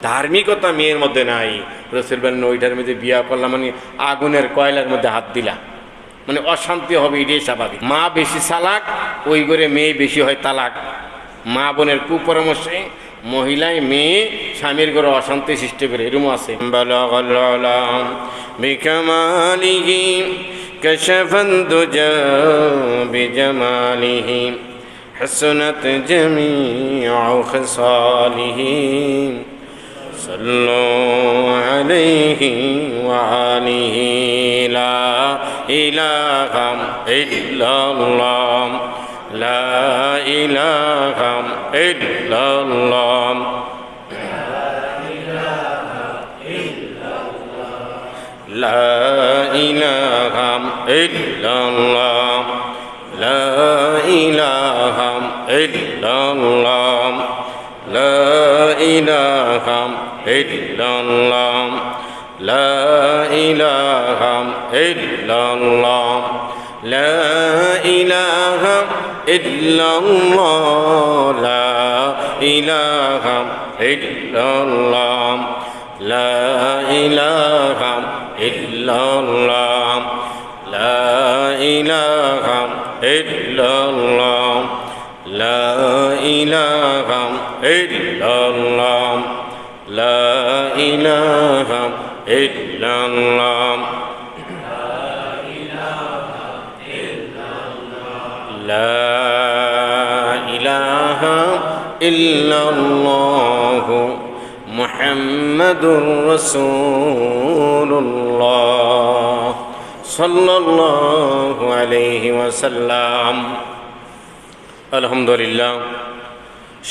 ধার্মিকতা মেয়ের মধ্যে নাই। রাসূল বলেন ওইটার মধ্যে বিয়া করলাম মানে আগুনের কয়লার মধ্যে হাত দিলা, মানে অশান্তি হবে, এটাই স্বাভাবিক। মা বেশি চালাক, ওই করে মেয়ে বেশি হয় তালাক। মা বোনের কুপরামর্শে মহিলায় মেয়ে স্বামীর ঘরে অশান্তি সৃষ্টি করে, এরকম আছে। বিকামালিহি কাশাফান দুজা বিজামালিহি হাসনাত জামিউ খিসালিহি সাল্লু আলাইহি ওয়া আলিহি লা ইলাহা ইল্লাল্লাহ লা ইলাহা ইল্লাল্লাহ লা ইলাহা ইল্লাল্লাহ লা ইলাহা ইল্লাল্লাহ লা ইলাহা ইল্লাল্লাহ লা ইলাহা ইল্লাল্লাহ লা ইলাহা ইল্লাল্লাহ লা ইলাহা ইল্লাল্লাহ লা ইলাহা ইল্লাল্লাহ লা ইলাহা ইল্লাল্লাহ লা ইলাহা ইল্লাল্লাহ লা ইলাহা ইল্লাল্লাহ লা ইলাহা ইল্লাল্লাহ মুহাম্মাদুর রাসূলুল্লাহ সাল্লাল্লাহু আলাইহি ওয়াসাল্লাম। আলহামদুলিল্লাহ।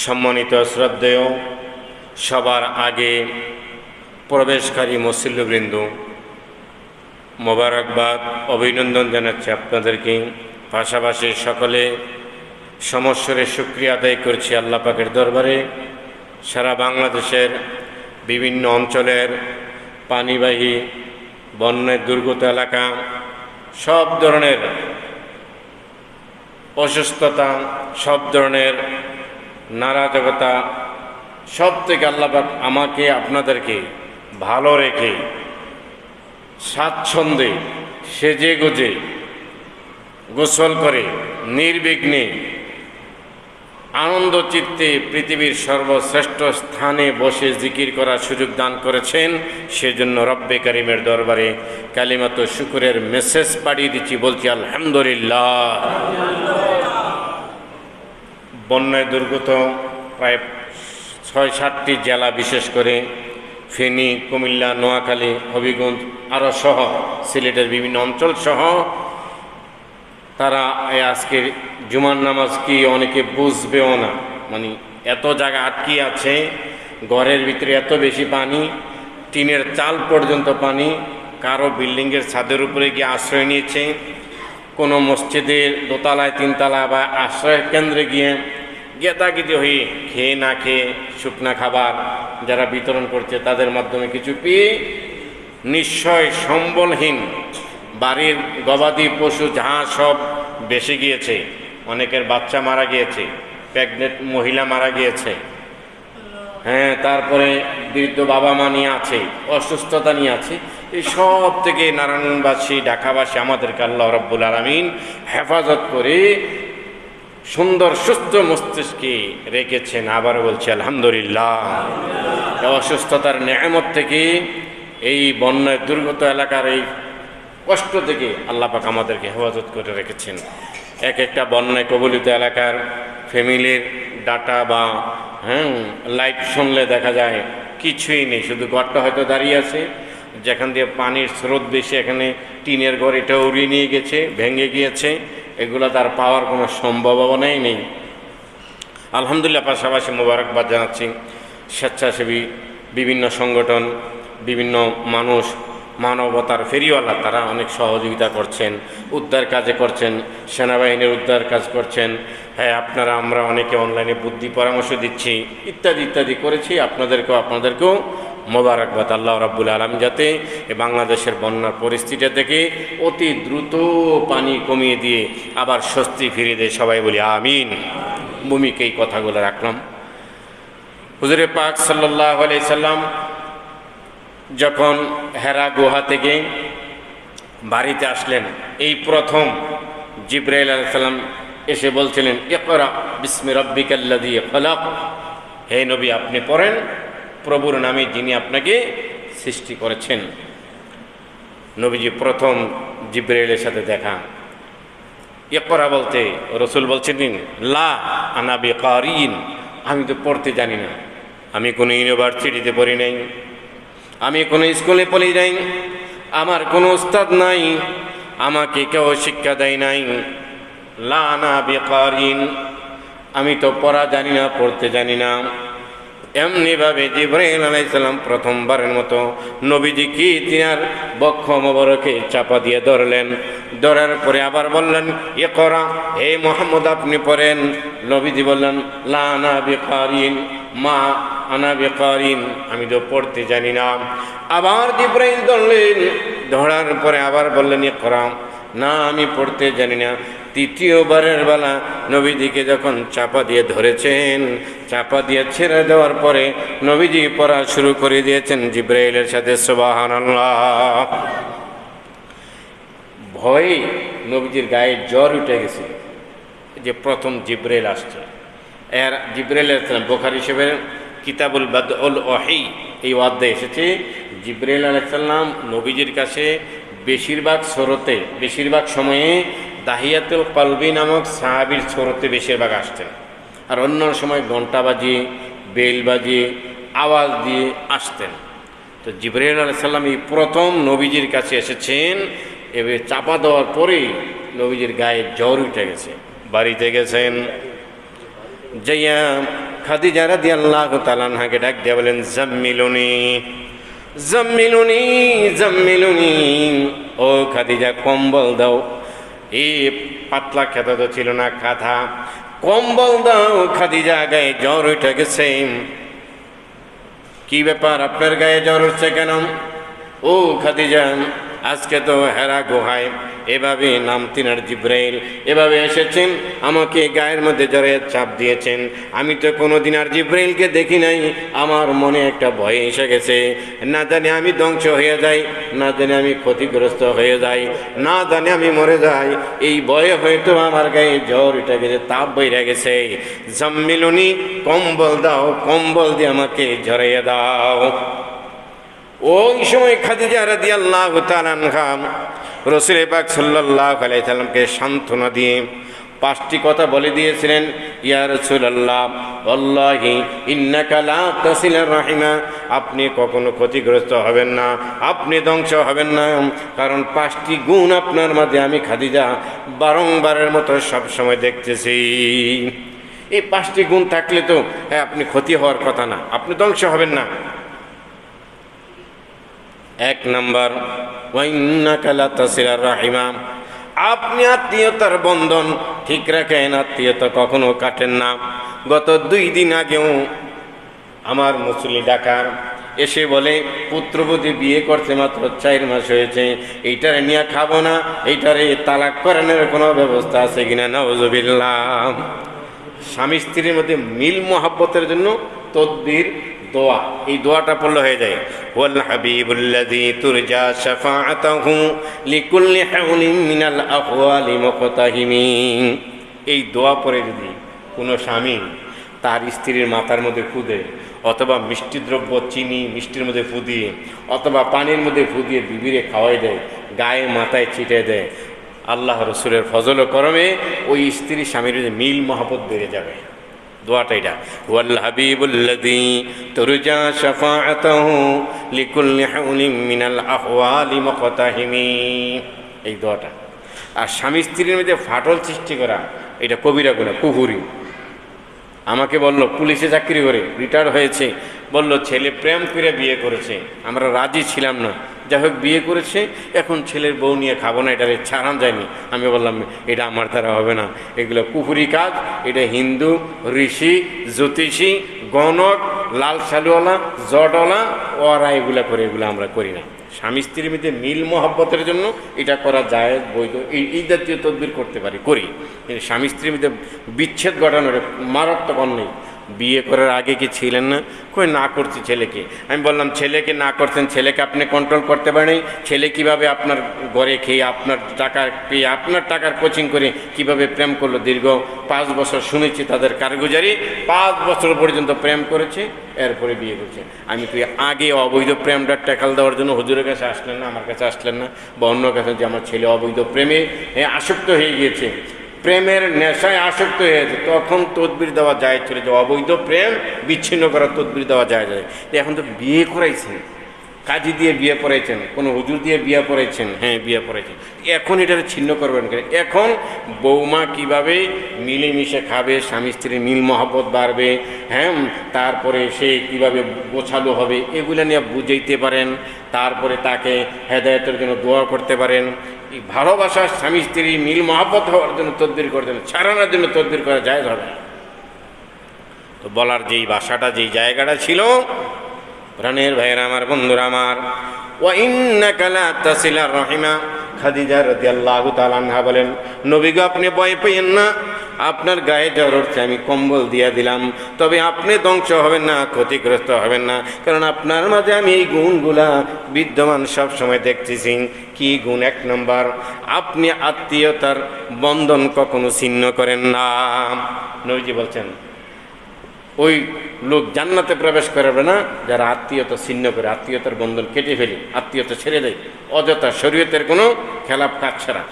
সম্মানিত শ্রদ্ধেয়, সবার আগে প্রবেশকারী মুসল্লিবৃন্দ, মোবারকবাদ, অভিনন্দন জানাচ্ছি আপনাদেরকে। পাশাপাশি সকলে সমস্বরে শুকরিয়া আদায় করছি আল্লাহ পাকের দরবারে। সারা বাংলাদেশের বিভিন্ন অঞ্চলের পানিবাহী বন্যায় দুর্গত এলাকা, সব ধরনের অসুস্থতা, সব ধরনের নারাজকতা, সব থেকে আল্লাহ পাক আমাকে আপনাদেরকে ভালো রেখে স্বাচ্ছন্দ্যে সেজে গুজে গোসল করে নির্বিঘ্নে আনন্দ চিত্তে পৃথিবীর সর্বশ্রেষ্ঠ স্থানে বসে জিকির করার সুযোগ দান করেছেন। সেজন্য রব্বে কারিমের দরবারে কালিমাত শুকরের মেসেজ পাঠিয়ে দিচ্ছি, বলছি আলহামদুলিল্লাহ। বন্যায় দুর্গত প্রায় ৬-৭টি জেলা, বিশেষ করে ফেনী, কুমিল্লা, নোয়াখালী, হবিগঞ্জ আরও সহ সিলেটের বিভিন্ন অঞ্চল সহ তারা আজকের জুমার নামাজ কি অনেকে বুঝবেও না, মানে এত জায়গা আটকে আছে, ঘরের ভিতরে এত বেশি পানি, টিনের চাল পর্যন্ত পানি, কারো বিল্ডিংয়ের ছাদের উপরে গিয়ে আশ্রয় নিয়েছে, কোনো মসজিদের দোতলায় তিনতলা বা আশ্রয় কেন্দ্রে গিয়ে গেতাগিতি হয়ে খেয়ে না খেয়ে শুকনা খাবার যারা বিতরণ করছে তাদের মাধ্যমে কিছু পেয়ে নিশ্চয় সম্বলহীন বাড়ির গবাদি পশু যাহা সব বেশি গিয়েছে, অনেকের বাচ্চা মারা গিয়েছে, প্রেগনেন্ট মহিলা মারা গিয়েছে, হ্যাঁ, তারপরে বৃদ্ধ বাবা মা নিয়ে আছে, অসুস্থতা নিয়ে আছে। এই সব থেকে নারায়ণবাসী, ঢাকাবাসী আমাদেরকে আল্লাহ রাব্বুল আলামিন হেফাজত করে সুন্দর সুস্থ মস্তিষ্কে রেখেছেন। আবারও বলছি আলহামদুলিল্লাহ। অসুস্থতার নেয়ামত থেকে, এই বন্যায় দুর্গত এলাকার এই কষ্ট থেকে আল্লাহ পাক আমাদেরকে হেফাজত করে রেখেছেন। এক একটা বন্যায় কবলিত এলাকার ফ্যামিলির ডাটা বা লাইট শুনলে দেখা যায় কিছুই নেই, শুধু ঘরটা হয়তো দাঁড়িয়ে আছে, যেখান দিয়ে পানির স্রোত বেশি, এখানে টিনের ঘর এটা উড়িয়ে নিয়ে গেছে, ভেঙে গিয়েছে, এগুলো তার পাওয়ার কোনো সম্ভাবনাই নেই। আলহামদুলিল্লাহ। পাশাপাশি মোবারকবাদ জানাচ্ছি স্বেচ্ছাসেবী বিভিন্ন সংগঠন, বিভিন্ন মানুষ, মানবতার ফেরিওয়ালা, তারা অনেক সহযোগিতা করছেন, উদ্ধার কাজে করছেন, সেনাবাহিনীর উদ্ধার কাজ করছেন। হ্যাঁ, আমরা অনেকে অনলাইনে বুদ্ধি পরামর্শ দিচ্ছি, ইত্যাদি ইত্যাদি করেছি। আপনাদেরকেও মোবারকবাদ। আল্লাহ রাব্বুল আলামিন যাতে বাংলাদেশের বন্যার পরিস্থিতি থেকে অতি দ্রুত পানি কমিয়ে দিয়ে আবার স্বস্তি ফিরিয়ে দেয়, সবাই বলি আমিন। ভূমিকে এই কথাগুলো রাখলাম। হুজুরে পাক সাল্লাল্লাহু আলাইহি সাল্লাম যখন হেরা গুহা থেকে বাড়িতে আসলেন, এই প্রথম জিবরাইল আলাইহিস সালাম এসে বলছিলেন, ইকরা বিসমি রাব্বিকাল্লাযী খলাক, হে নবী আপনি পড়েন প্রভুর নামে যিনি আপনাকে সৃষ্টি করেছেন। নবীজি প্রথম জিবরাইলের সাথে দেখা। ইকরা বলতে রসুল বলছিলেন, লা আনা বিকারিন, আমি তো পড়তে জানি না, আমি কোনো ইউনিভার্সিটিতে পড়ি নাই, আমি কোনো স্কুলে পড়ি নাই, আমার কোনো উস্তাদ নাই, আমাকে কেউ শিক্ষা দেয় নাই। লা আনা বিকারিন, আমি তো পড়া জানি না, পড়তে জানি না। এমনিভাবে জিবরাইল আলাইহিস সালাম প্রথমবারের মতো নবীজি কি তিনার বক্ষ মোবারকে চাপা দিয়ে ধরলেন। ধরার পরে আবার বললেন, ইকরা, হে মুহাম্মদ আপনি পড়েন। নবীজি বললেন, লা আনা বিকারিন, মা আনা বিকারিন, আমি তো পড়তে জানি না। আবার জিবরাইল ধরলেন, ধরার পরে আবার বললেন, ইকরা, না আমি পড়তে জানি না। তৃতীয়বারের বেলা নবীজিকে যখন চাপা দিয়ে ধরেছেন, চাপা দিয়ে ছেড়ে দেওয়ার পরে নবীজি পড়া শুরু করে দিয়েছেন জিবরাইলের সাথে। সুবহানাল্লাহ। ভয়ে নবীজির গায়ে জ্বর উঠে গেছে, যে প্রথম জিবরাইল আসছে। এর জিবরাইল আলাইহিস সালাম বুখারী শরীফের কিতাবুল বাদউল ওয়াহী এই অধ্যায়ে এসেছে, জিবরাইল আলাইহিস সালাম নবীজির কাছে বেশিরভাগ সুরতে, বেশিরভাগ সময়ে দাহিয়াতুল কলবি নামক সাহাবীর সুরতে বেশিরভাগ আসতেন, আর অন্য সময় ঘণ্টা বাজিয়ে, বেল বাজিয়ে, আওয়াজ দিয়ে আসতেন। তো জিবরাইল আলাইহিস সালাম এই প্রথম নবীজির কাছে এসেছেন। এবার চাপা দেওয়ার পরেই নবীজির গায়ে জ্বর উঠে গেছে। বাড়িতে গেছেন, যাইয়া খাদিজা রাদিয়াল্লাহু তাআলা আনহাকে ডাক দিয়ে বলেন, জাম্মিলুনি জাম্মিলুনি জাম্মিলুনি, ও খাদিজা কম্বল দাও। এই পাতলা খেতা তো ছিল না, কাঁথা, কম্বল দাও। খাদিজা গায়ে জ্বর উঠে গেছে। কি ব্যাপার, আপনার গায়ে জ্বর উঠছে কেন? ও খাদিজা, আজকে তো হেরা গুহায় এভাবে নাম তিনার জিবরাইল এভাবে এসেছেন, আমাকে গায়ের মধ্যে জ্বরে চাপ দিয়েছেন। আমি তো কোনোদিন আর জিবরাইলকে দেখি নাই, আমার মনে একটা ভয় এসে গেছে। না জানি আমি ধ্বংস হয়ে যাই, না জানি আমি ক্ষতিগ্রস্ত হয়ে যাই, না জানি আমি মরে যাই, এই ভয়ে হয়তো আমার গায়ে জ্বর উঠে গেছে, তাপ বইরে গেছে। জাম্মিলুনি, কম্বল দাও, কম্বল দিয়ে আমাকে ঝরাইয়া দাও। ওই সময় খাদিজা রাদিয়াল্লাহু তাআলা আনহা রাসূল পাক সাল্লাল্লাহু আলাইহি সাল্লামকে সান্ত্বনা দিয়ে 5টি কথা বলে দিয়েছিলেন। ইয়া রাসূলুল্লাহ, ওয়াল্লাহি ইন্নাকা লা তাসিলুর রাহিমা, আপনি কখনো ক্ষতিগ্রস্ত হবেন না, আপনি ধ্বংস হবেন না, কারণ 5টি গুণ আপনার মাঝে আমি খাদিজা বারংবারের মতো সবসময় দেখতেছি। এই 5টি গুণ থাকলে তো আপনি ক্ষতি হওয়ার কথা না, আপনি ধ্বংস হবেন না। 1 নাম্বার, ওয়া ইন্নাকা লা তাসিলুর রাহিমা, আপনি আত্মীয়তার বন্ধন ঠিক রাখেন, আত্মীয়তা কখনো কাটেন না। গত 2 দিন আগেও আমার মুসলি ডাকার এসে বলে, পুত্রবধূ বিয়ে করতে মাত্র 4 মাস হয়েছে, এইটারে নিয়ে খাবো না, এইটারে তালাক করানোর কোনো ব্যবস্থা আছে কিনা? নাউজুবিল্লাহ। স্বামী স্ত্রীর মধ্যে মিল মহাব্বতের জন্য তদবির, দোয়া, এই দোয়াটা পড়লে হয়ে যায়। ওয়াল হাবিবুল্লাযী তুরজা শাফাআতুহু লিকুল্লি হাউলিন মিনাল আহওয়ালি মুকতাহিমিন। এই দোয়া পড়ে যদি কোনো স্বামী তার স্ত্রীর মাথার মধ্যে ফু দেয়, অথবা মিষ্টি দ্রব্য চিনি মিষ্টির মধ্যে ফু দিয়ে, অথবা পানির মধ্যে ফু দিয়ে বিবিরে খাওয়াই দেয়, গায়ে মাথায় ছিটে দেয়, আল্লাহ রসুলের ফজল ও করমে ওই স্ত্রী স্বামীর মিল মহব্বত বেড়ে যাবে। দোয়াটা এটা, ওয়াল হাবিবুল্লাযী তুরজা শাফাআতুহু লিকুল্লি হাউলিন মিনাল আহওয়ালি মুকতাহিমিন, এই দোয়াটা। আর স্বামী স্ত্রীর মধ্যে ফাটল সৃষ্টি করা, এটা কবিরা গুনাহ, কুফরি। আমাকে বলল, পুলিশে চাকরি করে রিটায়ার হয়েছে, বলল ছেলে প্রেম করে বিয়ে করেছে, আমরা রাজি ছিলাম না, যাই হোক বিয়ে করেছে, এখন ছেলের বউ নিয়ে খাবো না, এটারে ছাড়ান যায়নি। আমি বললাম এটা আমার দ্বারা হবে না, এগুলো কুফরি কাজ, এটা হিন্দু ঋষি জ্যোতিষী গণক লাল সালুওয়ালা জটওয়ালা ওরা এগুলা করে, এগুলো আমরা করি না। স্বামী স্ত্রীর মধ্যে মিল মহব্বতের জন্য এটা করা যায়, বৈধ, এই জাতীয় তদবির করতে পারি, করি। কিন্তু স্বামী স্ত্রীর মধ্যে বিচ্ছেদ ঘটানোর মারাত্মক অন্যায়, বিয়ে করার আগে কি ছিলেন না? কই না করছি ছেলেকে। আমি বললাম ছেলেকে না করছেন, ছেলেকে আপনি কন্ট্রোল করতে পারেন? ছেলে কিভাবে আপনার ঘরে খেয়ে আপনার টাকা পেয়ে আপনার টাকার কোচিং করে কিভাবে প্রেম করলো? দীর্ঘ 5 বছর শুনেছি তাদের কারগুজারি, 5 বছর পর্যন্ত প্রেম করেছে, এরপরে বিয়ে করছে। আমি তুই আগে অবৈধ প্রেমটা ট্যাকল দেওয়ার জন্য হুজুরের কাছে আসলেন না, আমার কাছে আসলেন না, বা অন্য কাছে, যে আমার ছেলে অবৈধ প্রেমে আসক্ত হয়ে গিয়েছে, প্রেমের নেশায় আসক্ত হয়েছে, তখন তদবির দেওয়া যায় ছিল যে অবৈধ প্রেম বিচ্ছিন্ন করার তদবির দেওয়া যায়। এখন তো বিয়ে করাইছেন, কাজী দিয়ে বিয়ে পড়াইছেন, কোনো হুজুর দিয়ে বিয়ে পড়াইছেন, হ্যাঁ বিয়ে পড়াইছেন, এখন এটাকে ছিন্ন করবেন কেন? এখন বৌমা কিভাবে মিলেমিশে খাবে, স্বামী স্ত্রীর মিল মহব্বত বাড়বে, হ্যাঁ, তারপরে সে কিভাবে গোছালো হবে, এগুলো নিয়ে বুঝাইতে পারেন, তারপরে তাকে হেদায়েতের জন্য দোয়া করতে পারেন। এই ভালোবাসা স্বামী স্ত্রী মিল মহব্বত হওয়ার জন্য তদবির করতেন, ছাড়ানোর জন্য তদবির করা যায় ধরে। তো বলার যেই ভাষাটা, যেই জায়গাটা ছিল, প্রাণের ভাইয়েরা আমার, বন্ধুরা আমার, ওয়া ইন্নাকা লা তাসিলার রহিমা, খাদিজা রাদিয়াল্লাহু তাআলা আনহা বলেন, নবী গো আপনি ভয় পেয়েন না, আপনার গায়ে জ্বর উঠছে, আমি কম্বল দিয়ে দিলাম, তবে আপনি ধ্বংস হবেন না, ক্ষতিগ্রস্ত হবেন না, কারণ আপনার মাঝে আমি এই গুণগুলা বিদ্যমান সব সময় দেখতেছি। কি গুণ? 1 নম্বর, আপনি আত্মীয়তার বন্ধন কখনো ছিন্ন করেন না। নবীজি বলছেন ওই লোক জান্নাতে প্রবেশ করবে না যারা আত্মীয়তা ছিন্ন করে, আত্মীয়তার বন্ধন কেটে ফেলে, আত্মীয়তা ছেড়ে দেয়, অযথা শরীয়তের কোনো খেলাপ কাজ ছাড়া।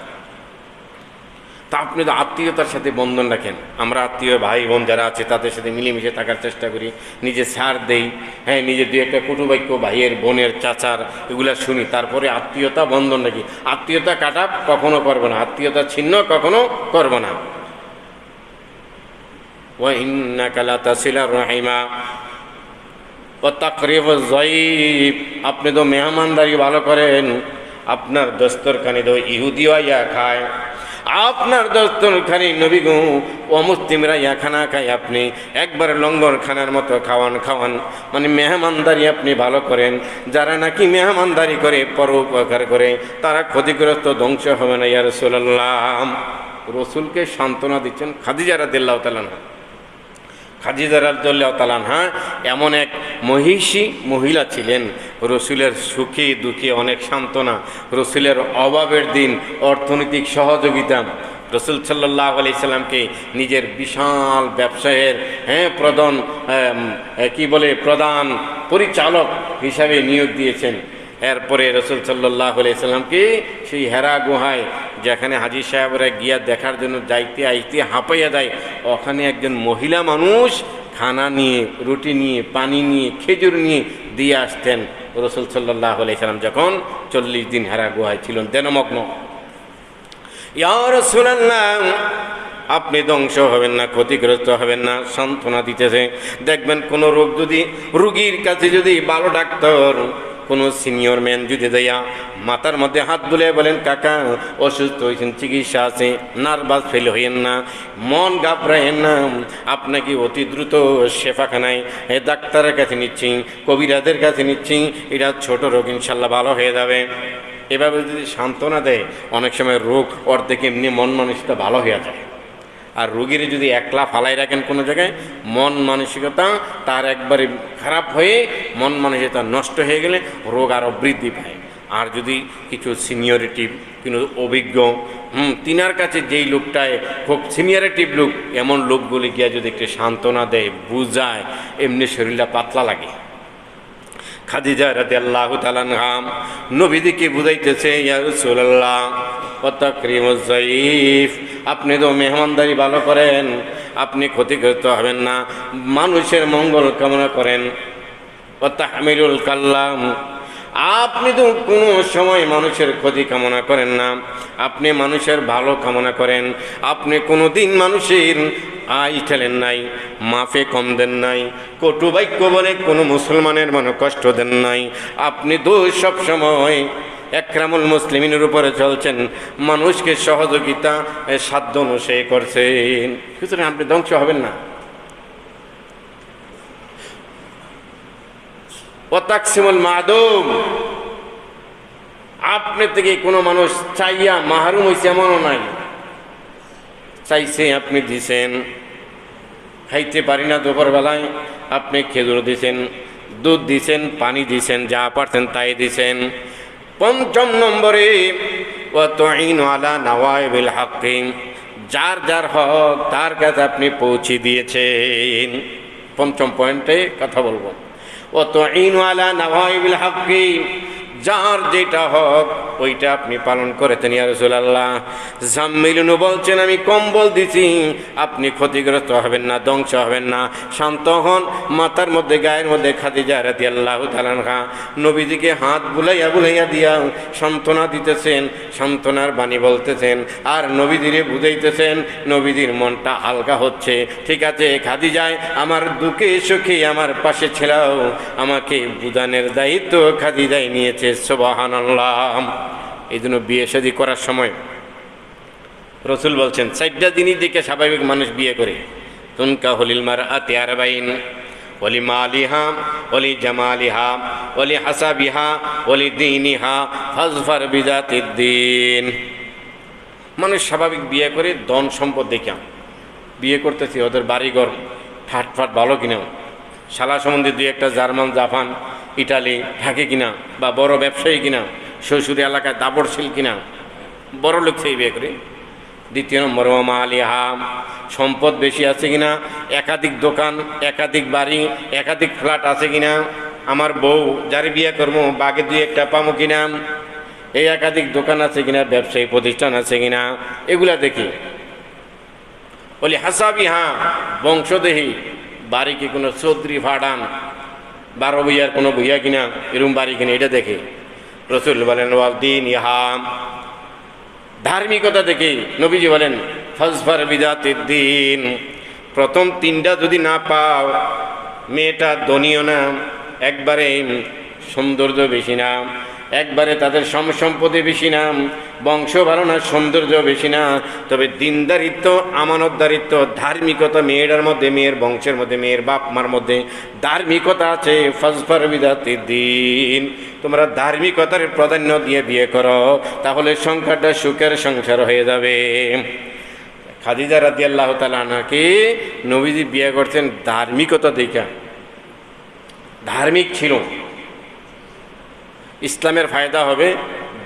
তা আপনি তো আত্মীয়তার সাথে বন্ধন রাখেন। আমরা আত্মীয় ভাই বোন যারা আছে তাদের সাথে মিলেমিশে থাকার চেষ্টা করি, নিজে ছাড় দেই, হ্যাঁ, নিজে দুই একটা কটুবাক্য ভাইয়ের বোনের চাচার এগুলা শুনি, তারপরে আত্মীয়তা বন্ধন রাখি। আত্মীয়তা কাটা কখনো করবো না, আত্মীয়তা ছিন্ন কখনো করবো না। ওয়া ইন্নাকা লা তাসিলার রহিমা ওয়া তাকরিবুজ যায়ীফ, আপনি তো মেহমানদারি ভালো করেন। আপনার দস্তরখানি তো ইহুদিও ইয়া খায়, আপনার দস্তরখানি নবী গো অমুসলিমরা ইয়া খানা খায়, আপনি একবার লঙ্গর খানার মতো খাওয়ান, মানে মেহমানদারি আপনি ভালো করেন। যারা নাকি মেহমানদারি করে, পরোপকার করে, তারা ক্ষতিগ্রস্ত, ধ্বংস হবে না। ইয়া রাসূলুল্লাহ, রসুলকে সান্ত্বনা দিচ্ছেন খাদিজা রাদিয়াল্লাহু তাআলা আনহা। খাদিজা রাদিয়াল্লাহু তাআলা আনহা এমন এক মহিষী মহিলা ছিলেন, রসুলের সুখে দুঃখে অনেক সান্ত্বনা, রসুলের অভাবের দিন অর্থনৈতিক সহযোগিতা। রসুল সাল্লাল্লাহু আলাইহি সাল্লামকে নিজের বিশাল ব্যবসায়ের প্রধান পরিচালক হিসাবে নিয়োগ দিয়েছেন। এরপরে রসুল সাল্লাল্লাহু আলাইহি সাল্লামকে সেই হেরা গুহায়, যেখানে হাজী সাহেবরা গিয়া দেখার জন্য যাইতে আইতে হাঁপাইয়া যায়, ওখানে একজন মহিলা মানুষ খানা নিয়ে, রুটি নিয়ে, পানি নিয়ে, খেজুর নিয়ে দিয়ে আসতেন। রসুল সাল্লাল্লাহু আলাইহি সাল্লাম যখন 40 দিন হেরা গুহায় ছিলেন ধ্যানমগ্ন, ইয়া রাসূলুল্লাহ আপনি ধ্বংস হবেন না, ক্ষতিগ্রস্ত হবেন না, সান্ত্বনা দিতেছে। দেখবেন কোনো রোগ যদি, রুগীর কাছে যদি ভালো ডাক্তার, কোনো সিনিয়র ম্যান যদি দেয়া মাথার মধ্যে হাত বুলে বলেন, কাকা অসুস্থ হয়েছেন, চিকিৎসা আছে, নার্ভাস ফেল হইয়েন না, মন ঘাবড়াইয়েন না, আপনাকে অতি দ্রুত শেফাখানায় ডাক্তারের কাছে নিচ্ছি, কবিরাজের কাছে নিচ্ছি, এটা ছোট রোগ, ইনশাল্লাহ ভালো হয়ে যাবে। এভাবে যদি সান্ত্বনা দেয়, অনেক সময় রোগ অর্ধেক এমনি মন মানসিকতা ভালো হয়ে যায়। আর রোগীর যদি একলা ফালাই রাখেন কোনো জায়গায়, মন মানসিকতা তার একবারে খারাপ হয়ে মন মানসিকতা নষ্ট হয়ে গেলে রোগ আরও বৃদ্ধি পায়। আর যদি কিছু সিনিয়রিটি, কিন্তু অভিজ্ঞ, তিনার কাছে যেই লোকটায় খুব সিনিয়রিটিভ লোক, এমন লোকগুলি গিয়া যদি একটু সান্ত্বনা দেয়, বুঝায়, এমনি শরীরটা পাতলা লাগে। খাদিজা রাদিয়াল্লাহু তাআলা আনহা নবীকে বুঝাইতেছে, ইয়া রাসূলুল্লাহ ওয়া তাকরিমুজ যায়ীফ, আপনি তো মেহমানদারি ভালো করেন, আপনি ক্ষতিগ্রস্ত হবেন না, মানুষের মঙ্গল কামনা করেন। ওয়া তাহমিলুল কাল্লাম, আপনি তো কোনো সময় মানুষের ক্ষতি কামনা করেন না, আপনি মানুষের ভালো কামনা করেন। আপনি কোনো দিন মানুষের আই ঠেলেন নাই, মাফে কম দেন নাই, কটু বাক্য বলে কোনো মুসলমানের মনে কষ্ট দেন নাই। আপনি তো সবসময় একরামুল মুসলিমিনের উপরে চলছেন, মানুষকে সহযোগিতা সাধ্য অনুযায়ী করছেন, সুতরাং আপনি ধ্বংস হবেন না। ওয়াতাকসিমুল মাদুম, আপনি থেকে কোনো মানুষ চাইয়া মাহরুম হয়েছে এমনও নাই, চাইছে আপনি দিছেন। খাইতে পারি না দুপুরবেলায়, আপনি খেজুর দিছেন, দুধ দিছেন, পানি দিছেন, যা পারছেন তাই দিছেন। পঞ্চম নম্বরে ওয়াতুইনু আলা নাওয়াইবিল হাক্কি, যার যার হক তার কাছে আপনি পৌঁছে দিয়েছেন। পঞ্চম পয়েন্টে কথা বলবো, ওয়াতুইনু আলা নাওয়াইবিল হাক্কি, যার যেটা হক ওইটা আপনি পালন করেছেন ইয়া রাসূলুল্লাহ। জাম্মিলুনু বলছেন আমি কম্বল দিছি, আপনি ক্ষতিগ্রস্ত হবেন না, ধ্বংস হবেন না, শান্ত হন। মাথার মধ্যে গায়ের মধ্যে খাদিজা রাদিয়াল্লাহু তাআলা আনহা নবীজিকে হাত বুলাইয়া বুলাইয়া দিয়া সান্ত্বনা দিতেছেন, সান্ত্বনার বাণী বলতেছেন, আর নবীজিরে বুঝাইতেছেন। নবীজির মনটা হালকা হচ্ছে। ঠিক আছে খাদিজায়, আমার দুঃখে সুখে আমার পাশে ছিলাও, আমাকে বুঝানোর দায়িত্ব খাদিজায় নিয়েছে। সুবহানাল্লাহ। এই জন্য বিয়ে শাদী করার সময় রসুল বলছেন 4টা জিনিস দেখে স্বাভাবিক মানুষ বিয়ে করে। তুনকাহুল মারআতু আরবাইন, ওয়ালি মালিহা, ওয়ালি জামালিহা, ওয়ালি হাসাবিহা, ওয়ালি দীনিহা, ফাজফার বিযাতিদ দ্বীন। মানুষ স্বাভাবিক বিয়ে করে ধন সম্পদ দেখে বিয়ে করতেছি, ওদের বাড়িঘর ঠাটফাট ভালো কিনা, শালা সম্বন্ধে দুই একটা জার্মান, জাপান, ইটালি থাকে কিনা, বা বড় ব্যবসায়ী কিনা, শ্বশুর এলাকায় দাবড়শীল কিনা, বড় লোক সেই বিয়ে করে। দ্বিতীয় নম্বর ওয়া মালিহা, সম্পদ বেশি আছে কিনা, একাধিক দোকান, একাধিক বাড়ি, একাধিক ফ্ল্যাট আছে কিনা, আমার বউ যারে বিয়ে করবো বাগে দুই একটা পামো কিনা, এই একাধিক দোকান আছে কিনা, ব্যবসায়ী প্রতিষ্ঠান আছে কিনা, এগুলা দেখি। বলি হাসাবিহা, বংশদেহী, বাড়ি কি কোনো চৌধুরী ফাডান, 12 ভূঁইয়ার কোনো ভূঁইয়া কিনা, এরম বাড়ি কিনা, এটা দেখে। রসুল বলেন ওয়াল দীন ইহা, ধার্মিকতা দেখে। নবীজি বলেন ফাজফার বিযাতিদ দ্বীন, প্রথম 3টা যদি না পাও, মেয়েটা ধনীও না, একবারে সৌন্দর্য বেশি না, একবারে তাদের সম্পদে বেশি না, বংশ ভালো না, সৌন্দর্য বেশি না, তবে দিনদারিত্ব, আমানতদারিত্ব, ধার্মিকতা মেয়েটার মধ্যে, মেয়ের বংশের মধ্যে, মেয়ের বাপ মার মধ্যে ধার্মিকতা আছে। ফাজফার বিযাতিদ দ্বীন, তোমরা ধার্মিকতার প্রাধান্য দিয়ে বিয়ে করো, তাহলে সংসারটা সুখের সংসার হয়ে যাবে। খাদিজা রাদিয়াল্লাহু তাআলা আনহাকে নবীজি বিয়ে করছেন ধার্মিকতা দেখা, ধার্মিক ছিল। ইসলামের ফায়দা হবে,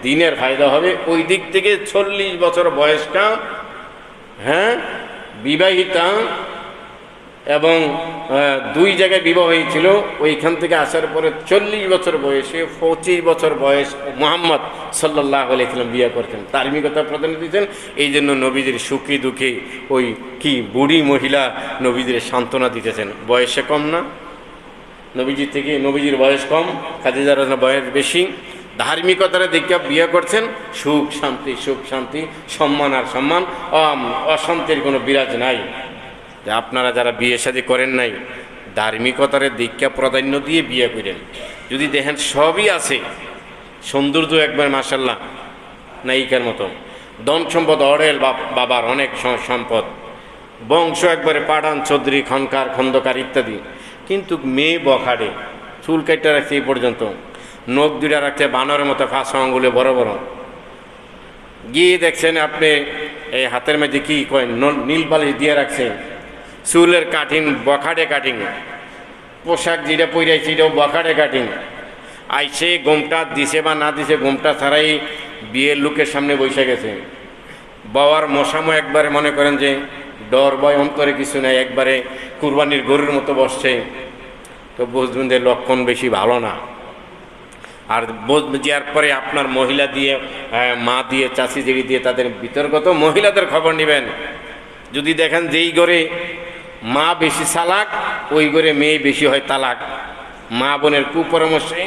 দিনের ফায়দা হবে। ওই দিক থেকে 40 বছর বয়সটা, হ্যাঁ, বিবাহিতা, এবং 2 জায়গায় বিবাহ হয়েছিল। ওইখান থেকে আসার পরে 40 বছর বয়সে, 25 বছর বয়স মুহাম্মদ সাল্লাল্লাহু আলাইহি ওয়াসাল্লাম বিয়ে করতেন, ধার্মিকতা প্রাধান্য দিতেন। এই জন্য নবীজির সুখী দুঃখে ওই কি বুড়ি মহিলা নবীজির সান্ত্বনা দিতেছেন। বয়সে কম না, নবীজির থেকে নবীজির বয়স কম, খাদিজার বয়স বেশি। ধার্মিকতার দিকে বিয়ে করছেন, সুখ শান্তি, সুখ শান্তি, সম্মান আর সম্মান, অশান্তির কোনো বিরাজ নাই। যে আপনারা যারা বিয়ে শাদী করেন নাই, ধার্মিকতার দিককে প্রাধান্য দিয়ে বিয়ে করেন। যদি দেখেন সবই আছে, সৌন্দর্য একবার মাশাল্লাহ নায়িকার মতো, ধন সম্পদ অড়েল, বাবার অনেক সম্পদ, বংশ একবারে পাঠান, চৌধুরী, খনকার, খন্দকার ইত্যাদি, কিন্তু মেয়ে বখাড়ে, চুল কাটটা রাখছে এই পর্যন্ত, নখ 2টা রাখছে বানরের মতো, 5 আঙ্গুলে বড় বড়। গিয়ে দেখছেন আপনি এই হাতের মধ্যে কি কয়, নীল পালিশ দিয়ে রাখছে, চুলের কাটিং বখাড়ে কাটিং, পোশাক যেটা পইরাইছে এটাও বখাড়ে কাটিং। আইসে গোমটা দিছে বা না দিছে, গোমটা ছাড়াই বিয়ের লোকের সামনে বসে গেছে। বাবার মশামো একবারে মনে করেন যে ডর ভয় অন্তরে কিছু নাই, একবারে কুরবানির গরুর মতো বসছে। তো বুঝবেন যে লক্ষণ বেশি ভালো না। আর যার পরে আপনার মহিলা দিয়ে, মা দিয়ে, চাষি জেড়ি দিয়ে তাদের বিতর্কত মহিলাদের খবর নেবেন। যদি দেখেন যেই ঘরে মা বেশি চালাক, ওই ঘরে মেয়ে বেশি হয় তালাক। মা বোনের কুপরামর্শে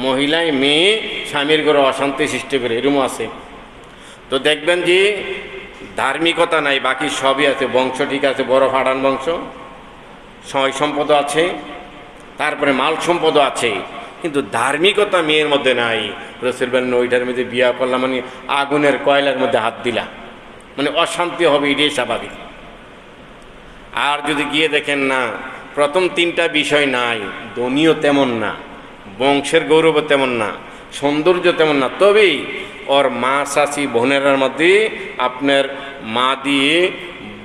মহিলায় মেয়ে স্বামীর ঘরে অশান্তি সৃষ্টি করে, এরকম আছে। তো দেখবেন যে ধার্মিকতা নাই, বাকি সবই আছে, বংশ ঠিক আছে, বড় ফাড়ান বংশ, সয় সম্পদ আছে, তারপরে মাল সম্পদও আছে, কিন্তু ধার্মিকতা মেয়ের মধ্যে নাই। রসুল বলেন ওইটার মধ্যে বিয়া করলাম মানে আগুনের কয়লার মধ্যে হাত দিলা, মানে অশান্তি হবে, এটাই স্বাভাবিক। আর যদি গিয়ে দেখেন না, প্রথম 3টা বিষয় নাই, ধনীও তেমন না, বংশের গৌরবও তেমন না, সৌন্দর্য তেমন না, তবেই ওর মা চাচি বোনেরার মধ্যে আপনার মা দিয়ে,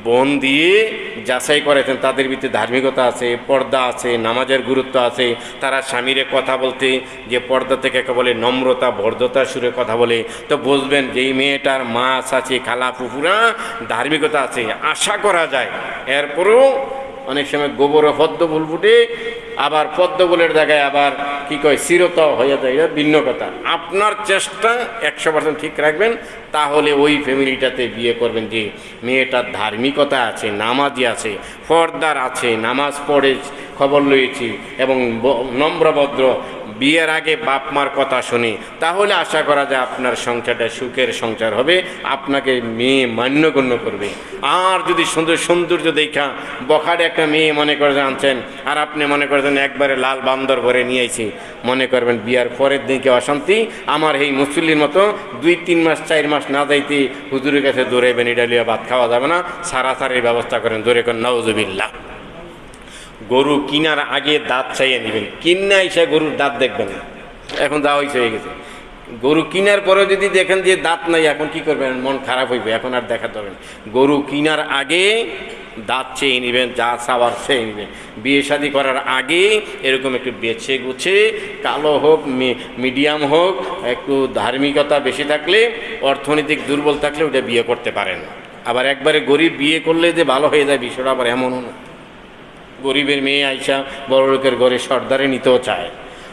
বোন দিয়ে যাচাই করেছেন তাদের ভিতরে ধার্মিকতা আছে, পর্দা আছে, নামাজের গুরুত্ব আছে, তারা স্বামীরে কথা বলতে যে পর্দা থেকে বলে নম্রতা ভদ্রতা সুরে কথা বলে, তো বুঝবেন যে এই মেয়েটার মা চাচি খালা ফুফুরা ধার্মিকতা আছে। আশা করা যায় এরপরেও অনেক সময় গোবর পদ্ম ফুল ফুটে, আবার পদ্ম ফুলের জায়গায় আবার কি কয় চিরতা হয়ে যায়, এটা ভিন্ন কথা। আপনার চেষ্টা 100% ঠিক রাখবেন, তাহলে ওই ফ্যামিলিটাতে বিয়ে করবেন যে মেয়েটার ধার্মিকতা আছে, নামাজি আছে, পর্দার আছে, নামাজ পড়ে খবর লইয়েছি এবং নম্রভদ্র, বিয়ের আগে বাপ মার কথা শুনি, তাহলে আশা করা যায় আপনার সংসারটা সুখের সংসার হবে, আপনাকে মেয়ে মান্যগণ্য করবে। আর যদি সৌন্দর্য দেখা বখাটে একটা মেয়ে মনে করে আনছেন, আর আপনি মনে করছেন একবারে লাল বান্দর ভরে নিয়ে আইছি, মনে করবেন বিয়ার পরের দিনকে অশান্তি, আমার এই মুসল্লির মতো 2-3 মাস 4 মাস না যাইতে হুজুরের কাছে দৌড়াইবেন, ইডালিয়া ভাত খাওয়া যাবে না, সারাসারির ব্যবস্থা করেন, দৌড়ে করেন নাউজুবিল্লাহ। গরু কিনার আগে দাঁত চাইয়ে নেবেন, কিনা এসে গরুর দাঁত দেখবেন না, এখন যা হয়েছে হয়ে গেছে। গরু কিনার পরে যদি দেখেন যে দাঁত নাই, এখন কি করবেন, মন খারাপ হইবে, এখন আর দেখাতে হবে। গরু কিনার আগে দাঁত চেয়ে নেবেন, যা চাওয়ার চেয়ে নেবেন। বিয়ে শাদী করার আগে এরকম একটু বেছে গুছে, কালো হোক মিডিয়াম হোক, একটু ধার্মিকতা বেশি থাকলে, অর্থনৈতিক দুর্বল থাকলে ওটা বিয়ে করতে পারেন। আবার একবারে গরিব বিয়ে করলে যে ভালো হয়ে যায় বিষয়টা আবার এমনও না। গরিবের মেয়ে আইসা বড় লোকের ঘরে সর্দারে নিতেও চায়,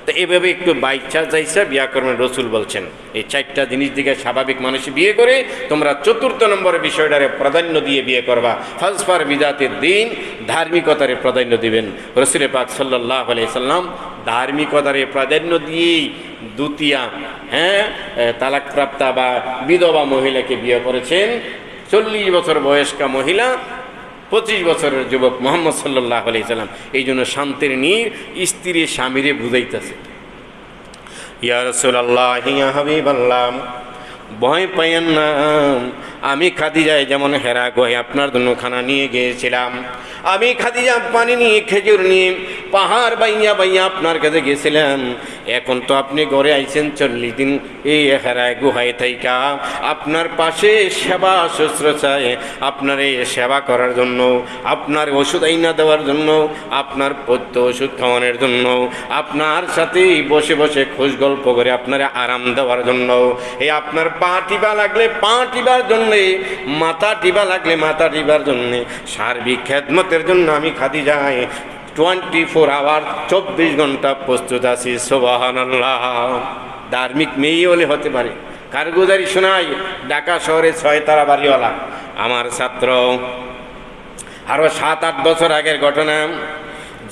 তো এভাবে একটু বাইচ্ছা যাইছা বিয়া করবেন। রসুল বলছেন এই 4টা জিনিস দিকে স্বাভাবিক মানুষ বিয়ে করে, তোমরা 4th নম্বরের বিষয়টারে প্রাধান্য দিয়ে বিয়ে করবা। ফাজফার বিজাতের দিন, ধার্মিকতারে প্রাধান্য দিবেন। রসুল পাক সাল্লাল্লাহু আলাইহি সাল্লাম ধার্মিকতারে প্রাধান্য দিয়েই দ্বিতীয়া তালাকপ্রাপ্তা বা বিধবা মহিলাকে বিয়ে করেছেন। 40 বছর বয়স্কা মহিলা 25 বছরের যুবক মুহাম্মদ সাল্লাল্লাহু আলাইহি সাল্লাম। এই জন্য শান্তির নীর স্ত্রী স্বামীরে বুঝাইতেছে, ইয়া রাসূলুল্লাহ ইয়া হাবিবাল্লাহ, ভয় পাইয়েন না, আমি খাদিজায় যেমন হেরা গুহায় আপনার জন্য খানা নিয়ে গিয়েছিলাম, আমি খাদিজা পানি নিয়ে খেজুর নিয়ে পাহাড় বাইয়া বাইয়া আপনার কাছে গেছিলাম। এখন তো আপনি ঘরে আইছেন 40 দিন এই হেরা গুহায় থাইকা, আপনার পাশে সেবা শুশ্রূষায়, আপনার এই সেবা করার জন্য, আপনার ওষুধ আইনা দেওয়ার জন্য, আপনার পথ্য ওষুধ খাওয়ানোর জন্য, আপনার সাথে বসে বসে খোঁজ গল্প করে আপনার আরাম দেওয়ার জন্য, এই আপনার পা টিপা লাগলে পা টিবার জন্য, মাথা টিপা লাগলে মাথা টিবার জন্য, সার্বিক খেদমতের জন্য আমি খাদিজায় 24 আওয়ার 24 ঘন্টা প্রস্তুত আছি। সুবহানাল্লাহ। ধার্মিক মেয়ে হলে হতে পারে। কারগুজারি শোনাই, ঢাকা শহরে 6 তারা বাড়িওয়ালা আমার ছাত্র, আরো 7-8 বছর আগের ঘটনা।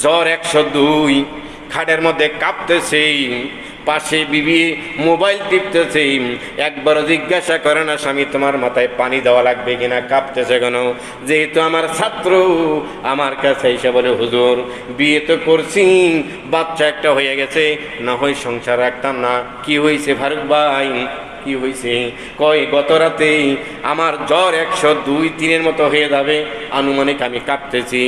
জ্বর 102, খাটের মধ্যে কাঁপতেছে, পাশে বিবি মোবাইল টিপতেছে। একবারও জিজ্ঞাসা করে না স্বামী তোমার মাথায় পানি দেওয়া লাগবে কিনা, কাঁপতেছে কেন? যেহেতু আমার ছাত্র আমার কাছে এসে বলে হুজুর বিয়ে তো করছি, বাচ্চা একটা হয়ে গেছে, না হয় সংসার রাখতাম না। কি হয়েছে ফারুক ভাই, কি হয়েছে? কয় গত রাতে আমার জ্বর 102-3 মতো হয়ে যাবে আনুমানিক, আমি কাঁপতেছি।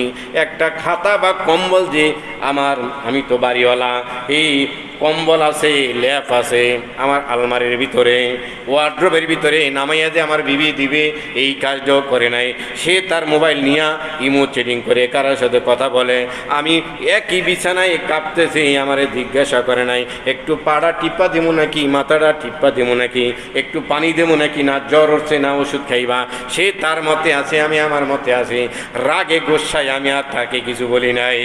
একটা খাতা বা কম্বল যে আমি তো বাড়িওয়ালা, এই কম্বল আছে, ল্যাপ আছে আমার আলমারির ভিতরে, ওয়ার্ড্রোবের ভিতরে, নামাইয়া যে আমার বিবি দিবে এই কাজটাও করে নাই। সে তার মোবাইল নিয়ে ইমো চ্যাটিং করে কারোর সাথে কথা বলে, আমি একই বিছানায় কাঁপতেছি, আমারে জিজ্ঞাসা করে নাই একটু পাড়া টিপ্পা দেবো নাকি, মাথাটা টিপ্পা দেবো নাকি, একটু পানি দেবো নাকি, না জ্বর উঠছে না ওষুধ খাইবা। সে তার মতে আছে, আমি আমার মতে আছি। রাগে গোসায় আমি আর তাকে কিছু বলি নাই।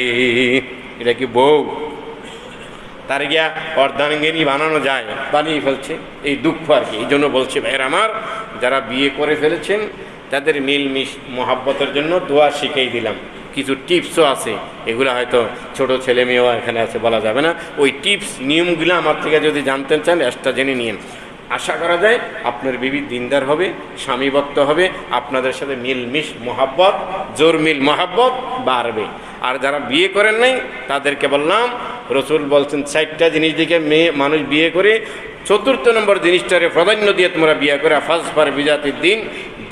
এটা কি বউ? তার গিয়া অর্ধাঙ্গিনী বানানো যায়, বানিয়ে ফেলছে, এই দুঃখ আর কি। এই জন্য বলছি ভাইয়ের আমার, যারা বিয়ে করে ফেলেছেন তাদের মিলমিশ মহাব্বতের জন্য দোয়া শিখিয়ে দিলাম। কিছু টিপসও আছে, এগুলো হয়তো ছোট ছেলে মেয়েও এখানে আছে, বলা যাবে না। ওই টিপস নিয়মগুলো আমার থেকে যদি জানতে চান এক্সট্রা জেনে নিন। আশা করা যায় আপনার বিবি দিনদার হবে, স্বামীভক্ত হবে, আপনাদের সাথে মিলমিশ মহাব্বত, জোর মিল মহাব্বত বাড়বে। আর যারা বিয়ে করেন নাই তাদেরকে বললাম, রসুল বলছেন 4টা জিনিস দিকে মেয়ে মানুষ বিয়ে করে, 4th নম্বর জিনিসটারে প্রাধান্য দিয়ে তোমরা বিয়ে করে। ফাজফার বিজাতির দিন,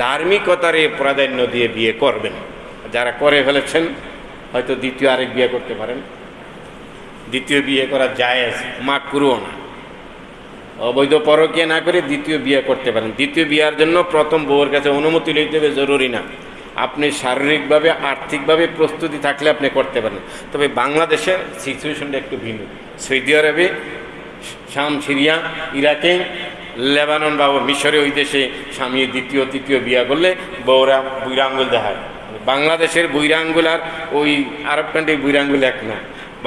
ধার্মিকতারে প্রাধান্য দিয়ে বিয়ে করবেন। যারা করে ফেলেছেন হয়তো দ্বিতীয় আরেক বিয়ে করতে পারেন। দ্বিতীয় বিয়ে করা জায়েজ, মাকরুহ না। অবৈধ পরকীয়া না করে দ্বিতীয় বিয়ে করতে পারেন। দ্বিতীয় বিয়ার জন্য প্রথম বউয়ের কাছে অনুমতি লইতে হবে, জরুরি না। আপনি শারীরিকভাবে আর্থিকভাবে প্রস্তুতি থাকলে আপনি করতে পারেন। তবে বাংলাদেশের সিচুয়েশনটা একটু ভিন্ন। সৌদি আরবে, শাম, সিরিয়া, ইরাকে, লেবানন বা মিশরে, ওই দেশে স্বামী দ্বিতীয় তৃতীয় বিয়া করলে বউরা বুইরা আঙ্গুল দেখায়। বাংলাদেশের বুইরা আঙ্গুল আর ওই আরব কান্ট্রির বুইরা আঙ্গুল এক না।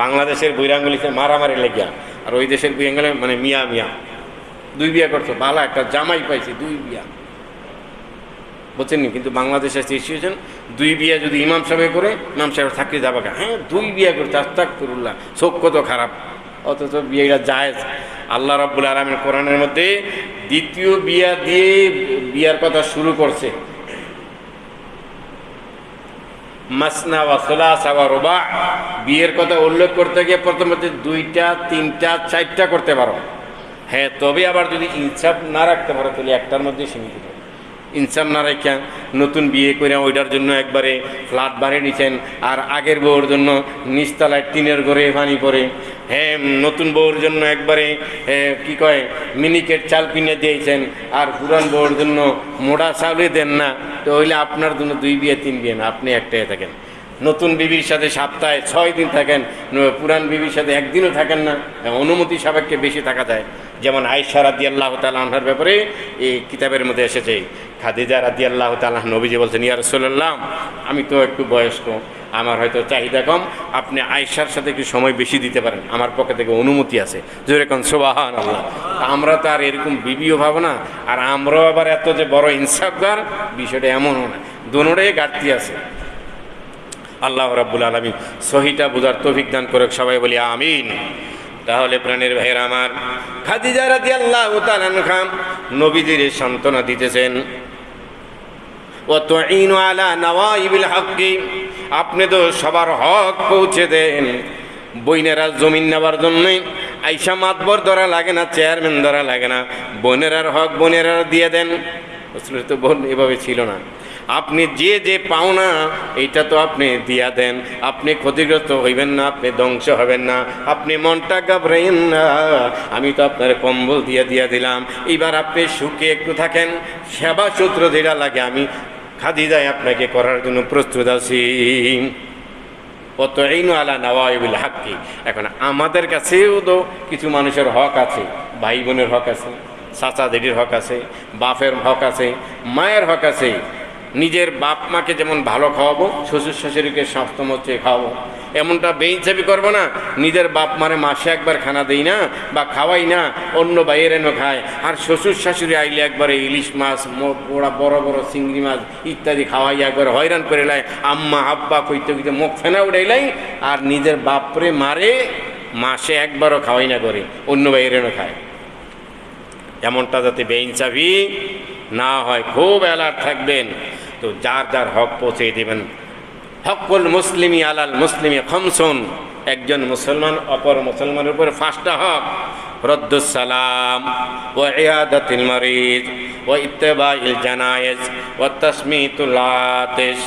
বাংলাদেশের বুইরা আঙ্গুল মারামারি লেগিয়া, আর ওই দেশের বুইরা আঙ্গুলে মানে মিয়া মিয়া। 2 বিয়া করছো, বালা একটা জামাই পাইছি, 2 বিয়া, বুঝছেন নি? কিন্তু বাংলাদেশের সিচুয়েশন, 2 বিয়া যদি ইমাম সাহেব করে, ইমাম সাহেব থাকলে যাবা, হ্যাঁ 2 বিয়া করতে, আস্তাগফিরুল্লাহ, চোখ কত খারাপ, অথচ বিয়েটা জায়েজ। আল্লাহ রাব্বুল আলামিন কোরআনের মধ্যে দ্বিতীয় বিয়া দিয়ে বিয়ার কথা শুরু করছে। মাসনা ওয়া সুলাসা ওয়া রুবা, বিয়ের কথা উল্লেখ করতে গিয়ে প্রথমত 2টা 3টা 4টা করতে পারো, হ্যাঁ। তবে আবার যদি ইনসাফ না রাখতে পারো তাহলে একটার মধ্যে সীমিত। ইনসাফ না রেখা নতুন বিয়ে করে ওইটার জন্য একবারে ফ্ল্যাট বাড়ি নিছেন, আর আগের বউর জন্য নিচতলায় টিনের ঘরে পানি পড়ে, হ্যাঁ। নতুন বউর জন্য একবারে কি কয় মিনিকেট চাল কিনে দিয়েছেন, আর পুরান বউর জন্য মোড়া চাউলে দেন না, তো হইলে আপনার জন্য 2 বিয়ে 3 বিয়ে না, আপনি একটাই থাকেন। নতুন বিবির সাথে সপ্তাহে 6 দিন থাকেন, পুরান বিবির সাথে 1 দিনও থাকেন না, অনুমতি সাপেক্ষে বেশি থাকা যায়। যেমন আয়েশা রাদিয়াল্লাহু তাআলা আনহার ব্যাপারে এই কিতাবের মধ্যে এসেছে, খাদিজা রাদিয়াল্লাহু তাআলা নবীজি বলছেন, ইয়া রাসূলুল্লাহ, আমি তো একটু বয়স্ক, আমার হয়তো চাহিদা কম, আপনি আয়েশার সাথে একটু সময় বেশি দিতে পারেন, আমার পক্ষ থেকে অনুমতি আছে। যেরকম সুবহানাল্লাহ। আমরা তো আর এরকম বিবিও ভাবো না, আর আমরাও আবার এত যে বড় ইনসাফগার, বিষয়টা এমনও না, দোনোটাই ঘাটতি আছে। আল্লাহ রাব্বুল আলামিন সহিটা বুঝার তৌফিক দান করুক, সবাই বলি আমিন। তাহলে প্রাণের ভাইয়েরা আমার, খাদিজা রাদিয়াল্লাহু তাআলা আনহা নবীজির সান্ত্বনা দিতেছেন, ওয়া তুঈনু আলা নওয়াইবিল হক, আপনি তো সবার হক পৌঁছে দেন। বইনেরা জমিন নেওয়ার জন্যে আইসা মাতবর ধরা লাগে না, চেয়ারম্যান ধরা লাগে না, বোনেরার হক বোনেরা দিয়ে দেন। আসলে তো বোন এভাবে ছিল না। আপনি যে যে পাওনা এইটা তো আপনি দিয়া দেন, আপনি ক্ষতিগ্রস্ত হইবেন না, আপনি ধ্বংস হবেন না, আপনি মনটা ঘাবড়াইন না, আমি তো আপনার কম্বল দিয়া দিলাম, এইবার আপনি সুখে একটু থাকেন, সেবা সূত্র যেটা লাগে আমি খাদিজায় আপনাকে করার জন্য প্রস্তুত আছি। ওয়াতুঈনু আলা নওয়াইবিল হক। এখন আমাদের কাছেও তো কিছু মানুষের হক আছে, ভাই বোনের হক আছে, চাচা দিদির হক আছে, বাপের হক আছে, মায়ের হক আছে। নিজের বাপ মাকে যেমন ভালো খাওয়াবো, শ্বশুর শাশুড়িকে স্বাস্থ্যমতে খাওয়াবো, এমনটা বেইনসাফি করবো না। নিজের বাপ মারে মাসে একবার খানা দেই না বা খাওয়াই না, অন্য বাইরে এনে খায়, আর শ্বশুর শাশুড়ি আইলে একবারে ইলিশ মাছ, ওরা বড় বড় চিংড়ি মাছ ইত্যাদি খাওয়াই একবার হয়রান করে লাই, আম্মা আব্বা কইতে কইতে মুখ ফেনা উড়াইলাই, আর নিজের বাপরে মারে মাসে একবারও খাওয়াই না করে অন্য বাইরে এনে খায়। এমনটা যাতে বেইনসাফি না হয়, খুব অ্যালার্ট থাকবেন। তো যার যার হক পৌঁছে দেবেন। হকুল মুসলিমি আলাল মুসলিমি খামসুন, একজন মুসলমান অপর মুসলমানের উপর 5টা হক, রদ্দুস সালাম ওয়া ইয়াদাতিল মারিদ ওয়া ইত্তিবাইল জানায়েজ ওয়া তাসমিতুল আতিশ